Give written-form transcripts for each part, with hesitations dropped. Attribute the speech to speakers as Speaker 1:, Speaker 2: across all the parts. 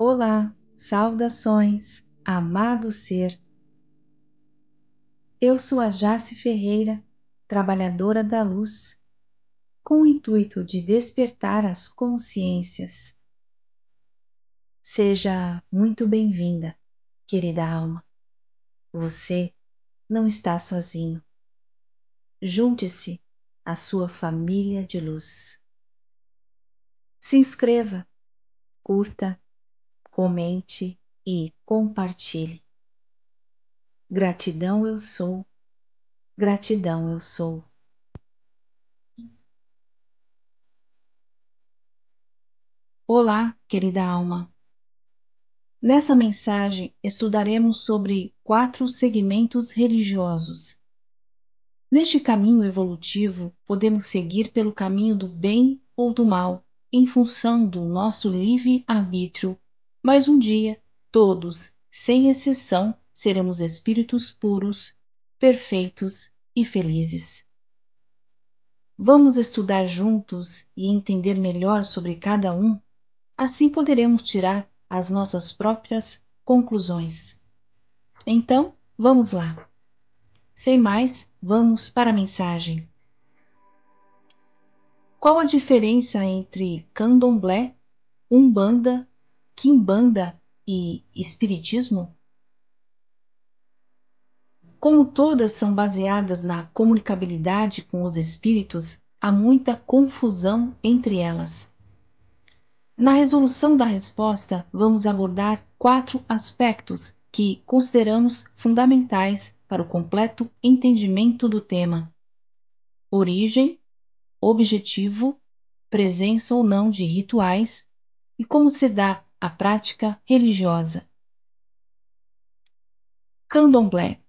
Speaker 1: Olá, saudações, amado ser. Eu sou a Jace Ferreira, trabalhadora da luz, com o intuito de despertar as consciências. Seja muito bem-vinda, querida alma. Você não está sozinho. Junte-se à sua família de luz. Se inscreva, curta, comente e compartilhe. Gratidão eu sou, gratidão eu sou. Olá, querida alma. Nessa mensagem estudaremos sobre 4 segmentos religiosos. Neste caminho evolutivo, podemos seguir pelo caminho do bem ou do mal, em função do nosso livre-arbítrio, mas um dia, todos, sem exceção, seremos espíritos puros, perfeitos e felizes. Vamos estudar juntos e entender melhor sobre cada um? Assim poderemos tirar as nossas próprias conclusões. Então, vamos lá. Sem mais, vamos para a mensagem. Qual a diferença entre candomblé, umbanda, quimbanda e espiritismo? Como todas são baseadas na comunicabilidade com os espíritos, há muita confusão entre elas. Na resolução da resposta, vamos abordar 4 aspectos que consideramos fundamentais para o completo entendimento do tema: origem, objetivo, presença ou não de rituais e como se dá a prática religiosa. Candomblé.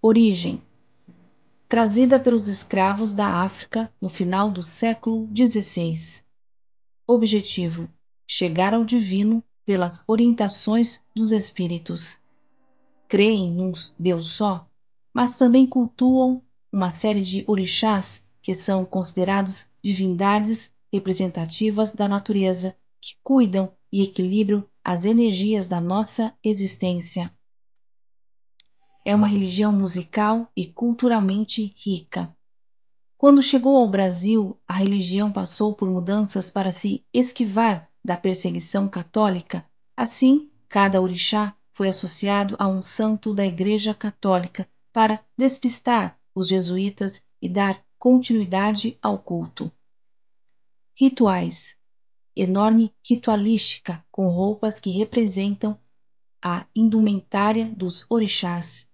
Speaker 1: Origem: trazida pelos escravos da África no final do século XVI. Objetivo: chegar ao divino pelas orientações dos espíritos. Creem num Deus só, mas também cultuam uma série de orixás que são considerados divindades representativas da natureza, que cuidam e equilibram as energias da nossa existência. É uma religião musical e culturalmente rica. Quando chegou ao Brasil, a religião passou por mudanças para se esquivar da perseguição católica. Assim, cada orixá foi associado a um santo da Igreja Católica para despistar os jesuítas e dar continuidade ao culto. Rituais: enorme ritualística com roupas que representam a indumentária dos orixás.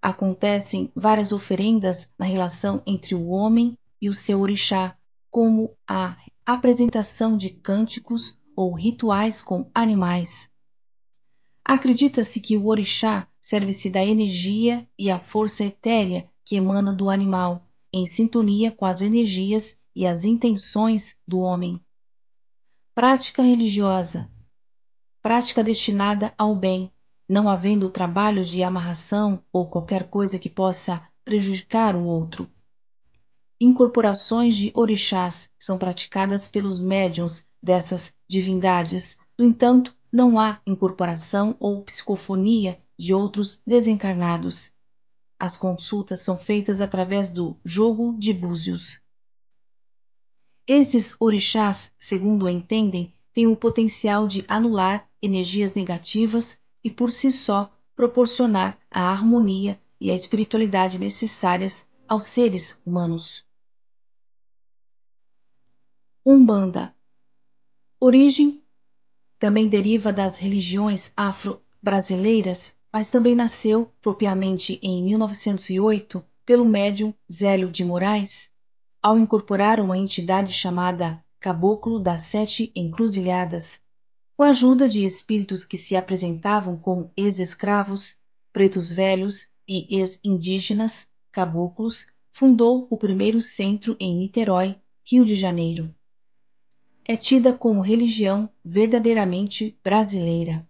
Speaker 1: Acontecem várias oferendas na relação entre o homem e o seu orixá, como a apresentação de cânticos ou rituais com animais. Acredita-se que o orixá serve-se da energia e a força etérea que emana do animal, em sintonia com as energias e as intenções do homem. Prática religiosa: prática destinada ao bem, não havendo trabalho de amarração ou qualquer coisa que possa prejudicar o outro. Incorporações de orixás são praticadas pelos médiuns dessas divindades. No entanto, não há incorporação ou psicofonia de outros desencarnados. As consultas são feitas através do jogo de búzios. Esses orixás, segundo entendem, têm o potencial de anular energias negativas e por si só proporcionar a harmonia e a espiritualidade necessárias aos seres humanos. Umbanda. Origem também deriva das religiões afro-brasileiras, mas também nasceu propriamente em 1908 pelo médium Zélio de Moraes, ao incorporar uma entidade chamada Caboclo das Sete Encruzilhadas. Com a ajuda de espíritos que se apresentavam como ex-escravos, pretos velhos e ex-indígenas, caboclos, fundou o primeiro centro em Niterói, Rio de Janeiro. É tida como religião verdadeiramente brasileira.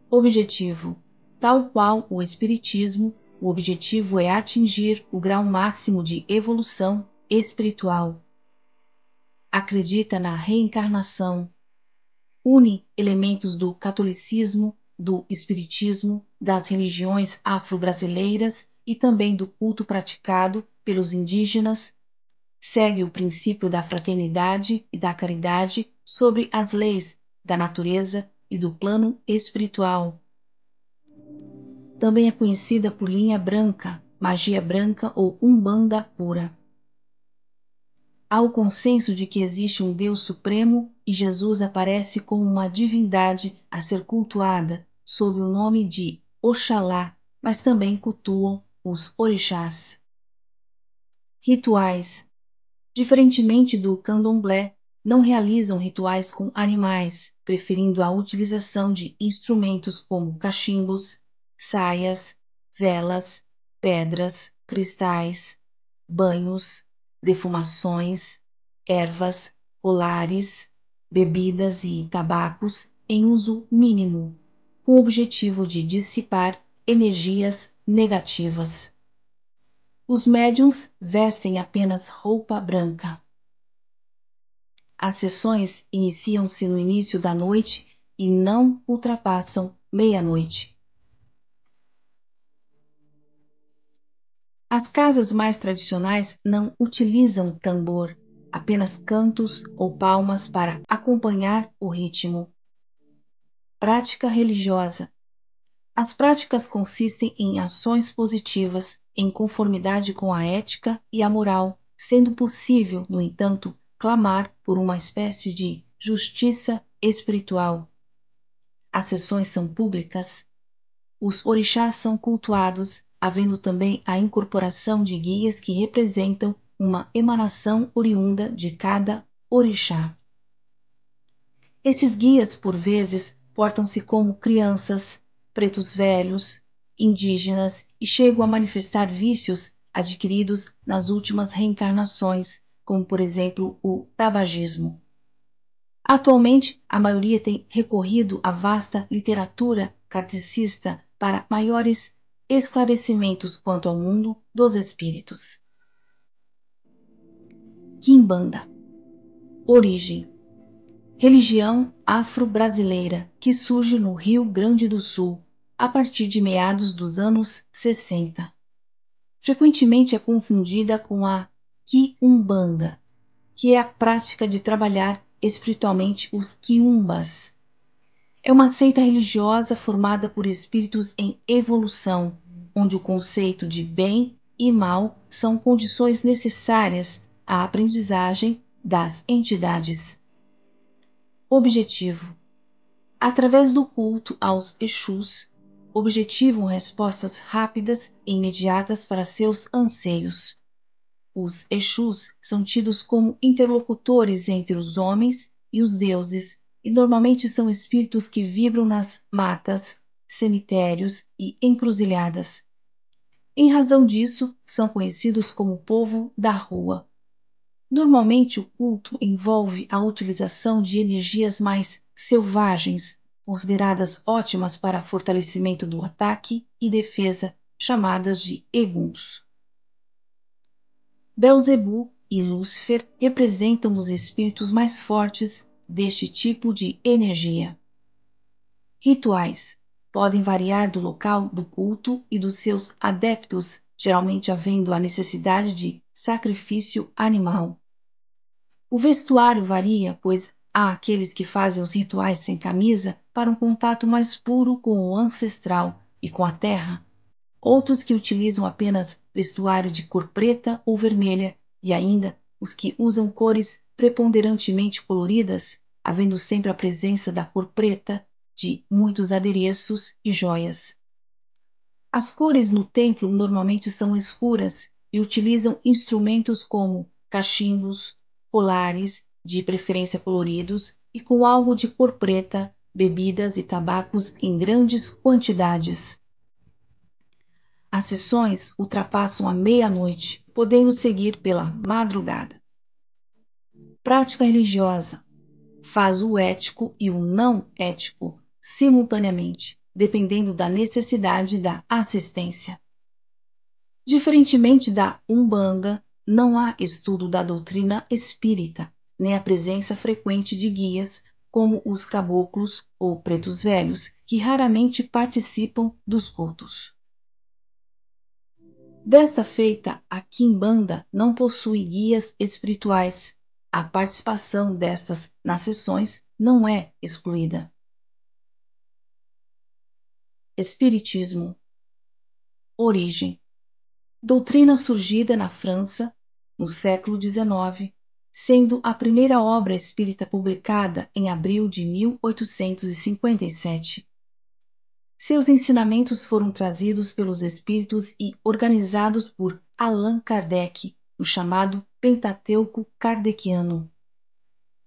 Speaker 1: Objetivo: tal qual o espiritismo, o objetivo é atingir o grau máximo de evolução espiritual. Acredita na reencarnação. une elementos do catolicismo, do espiritismo, das religiões afro-brasileiras e também do culto praticado pelos indígenas. Segue o princípio da fraternidade e da caridade sobre as leis da natureza e do plano espiritual. Também é conhecida por linha branca, magia branca ou umbanda pura. Há o consenso de que existe um Deus supremo e Jesus aparece como uma divindade a ser cultuada sob o nome de Oxalá, mas também cultuam os orixás. Rituais. Diferentemente do candomblé, não realizam rituais com animais, preferindo a utilização de instrumentos como cachimbos, saias, velas, pedras, cristais, banhos, defumações, ervas, colares, bebidas e tabacos em uso mínimo, com o objetivo de dissipar energias negativas. Os médiuns vestem apenas roupa branca. As sessões iniciam-se no início da noite e não ultrapassam meia-noite. As casas mais tradicionais não utilizam tambor, apenas cantos ou palmas para acompanhar o ritmo. Prática religiosa. As práticas consistem em ações positivas, em conformidade com a ética e a moral, sendo possível, no entanto, clamar por uma espécie de justiça espiritual. As sessões são públicas. Os orixás são cultuados, havendo também a incorporação de guias que representam uma emanação oriunda de cada orixá. Esses guias, por vezes, portam-se como crianças, pretos velhos, indígenas e chegam a manifestar vícios adquiridos nas últimas reencarnações, como por exemplo o tabagismo. Atualmente, a maioria tem recorrido à vasta literatura kardecista para maiores esclarecimentos quanto ao mundo dos espíritos. Quimbanda. Origem. Religião afro-brasileira que surge no Rio Grande do Sul a partir de meados dos anos 60. Frequentemente é confundida com a quiumbanda, que é a prática de trabalhar espiritualmente os quiumbas. É uma seita religiosa formada por espíritos em evolução, onde o conceito de bem e mal são condições necessárias à aprendizagem das entidades. Objetivo. Através do culto aos Exus, objetivam respostas rápidas e imediatas para seus anseios. Os Exus são tidos como interlocutores entre os homens e os deuses e normalmente são espíritos que vibram nas matas, cemitérios e encruzilhadas. Em razão disso, são conhecidos como povo da rua. Normalmente o culto envolve a utilização de energias mais selvagens, consideradas ótimas para fortalecimento do ataque e defesa, chamadas de eguns. Belzebu e Lúcifer representam os espíritos mais fortes deste tipo de energia. Rituais podem variar do local do culto e dos seus adeptos, geralmente havendo a necessidade de sacrifício animal. O vestuário varia, pois há aqueles que fazem os rituais sem camisa para um contato mais puro com o ancestral e com a terra. Outros que utilizam apenas vestuário de cor preta ou vermelha e ainda os que usam cores preponderantemente coloridas, havendo sempre a presença da cor preta, de muitos adereços e joias. As cores no templo normalmente são escuras e utilizam instrumentos como cachimbos, colares, de preferência coloridos, e com algo de cor preta, bebidas e tabacos em grandes quantidades. As sessões ultrapassam a meia-noite, podendo seguir pela madrugada. Prática religiosa. Faz o ético e o não ético simultaneamente, dependendo da necessidade da assistência. Diferentemente da Umbanda, não há estudo da doutrina espírita, nem a presença frequente de guias, como os caboclos ou pretos velhos, que raramente participam dos cultos. Desta feita, a quimbanda não possui guias espirituais. A participação destas nas sessões não é excluída. Espiritismo. Origem. Doutrina surgida na França no século XIX, sendo a primeira obra espírita publicada em abril de 1857. Seus ensinamentos foram trazidos pelos espíritos e organizados por Allan Kardec, no chamado Pentateuco Kardeciano.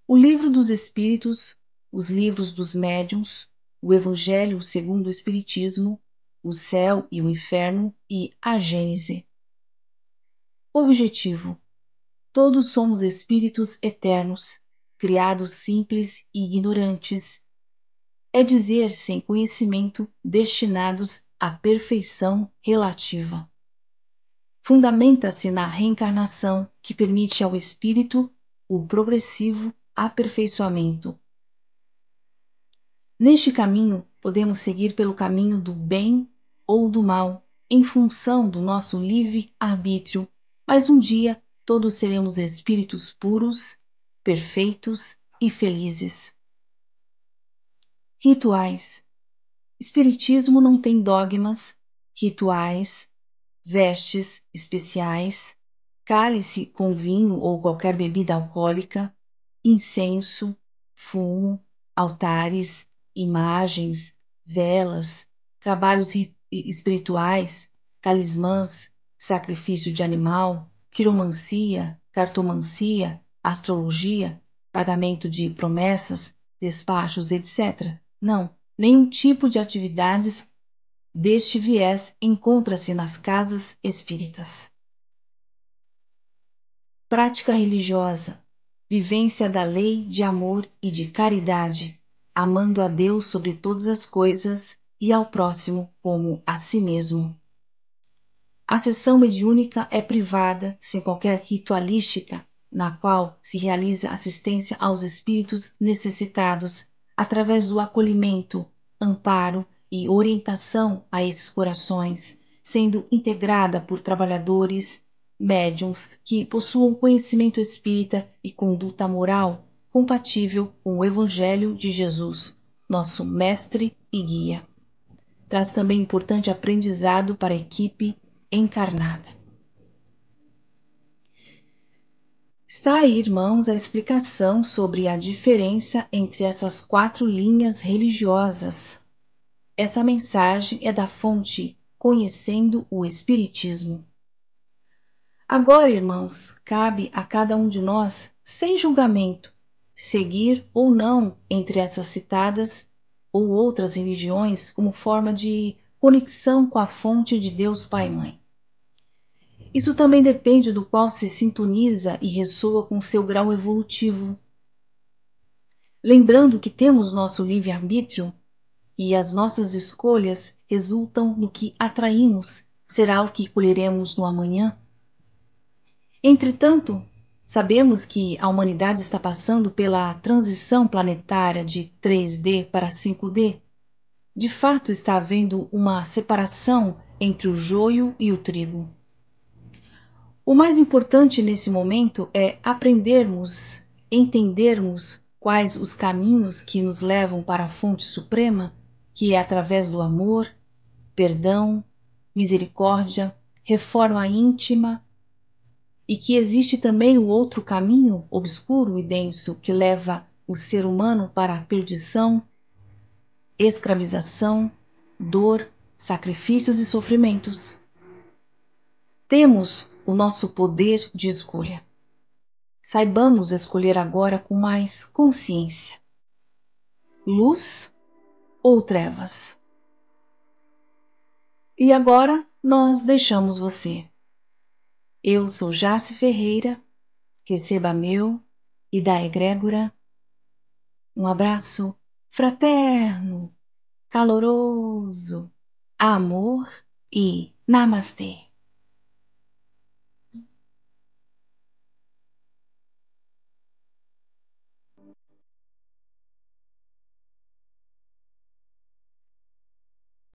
Speaker 1: O Livro dos Espíritos, os Livros dos Médiuns, o Evangelho segundo o Espiritismo, o Céu e o Inferno e a Gênese. Objetivo: todos somos espíritos eternos, criados simples e ignorantes, é dizer, sem conhecimento, destinados à perfeição relativa. Fundamenta-se na reencarnação, que permite ao espírito o progressivo aperfeiçoamento. Neste caminho, podemos seguir pelo caminho do bem ou do mal, em função do nosso livre-arbítrio, mas um dia todos seremos espíritos puros, perfeitos e felizes. Rituais. Espiritismo não tem dogmas, rituais, vestes especiais, cálice com vinho ou qualquer bebida alcoólica, incenso, fumo, altares, imagens, velas, trabalhos espirituais, talismãs, sacrifício de animal, quiromancia, cartomancia, astrologia, pagamento de promessas, despachos, etc. Não, nenhum tipo de atividades deste viés encontra-se nas casas espíritas. Prática religiosa. Vivência da lei de amor e de caridade, amando a Deus sobre todas as coisas e ao próximo como a si mesmo. A sessão mediúnica é privada, sem qualquer ritualística, na qual se realiza assistência aos espíritos necessitados, através do acolhimento, amparo e orientação a esses corações, sendo integrada por trabalhadores, médiuns que possuam conhecimento espírita e conduta moral compatível com o Evangelho de Jesus, nosso mestre e guia. Traz também importante aprendizado para a equipe encarnada. Está aí, irmãos, a explicação sobre a diferença entre essas 4 linhas religiosas. Essa mensagem é da fonte Conhecendo o Espiritismo. Agora, irmãos, cabe a cada um de nós, sem julgamento, seguir ou não entre essas citadas ou outras religiões como forma de conexão com a fonte de Deus Pai e Mãe. Isso também depende do qual se sintoniza e ressoa com seu grau evolutivo. Lembrando que temos nosso livre-arbítrio e as nossas escolhas resultam no que atraímos, será o que colheremos no amanhã. Entretanto, sabemos que a humanidade está passando pela transição planetária de 3D para 5D. De fato, está havendo uma separação entre o joio e o trigo. O mais importante nesse momento é aprendermos, entendermos quais os caminhos que nos levam para a fonte suprema, que é através do amor, perdão, misericórdia, reforma íntima, e que existe também o outro caminho obscuro e denso que leva o ser humano para a perdição, escravização, dor, sacrifícios e sofrimentos. Temos o nosso poder de escolha. Saibamos escolher agora com mais consciência. Luz ou trevas? E agora nós deixamos você. Eu sou Jace Ferreira, receba meu e da egrégora um abraço fraterno, caloroso, amor e namastê.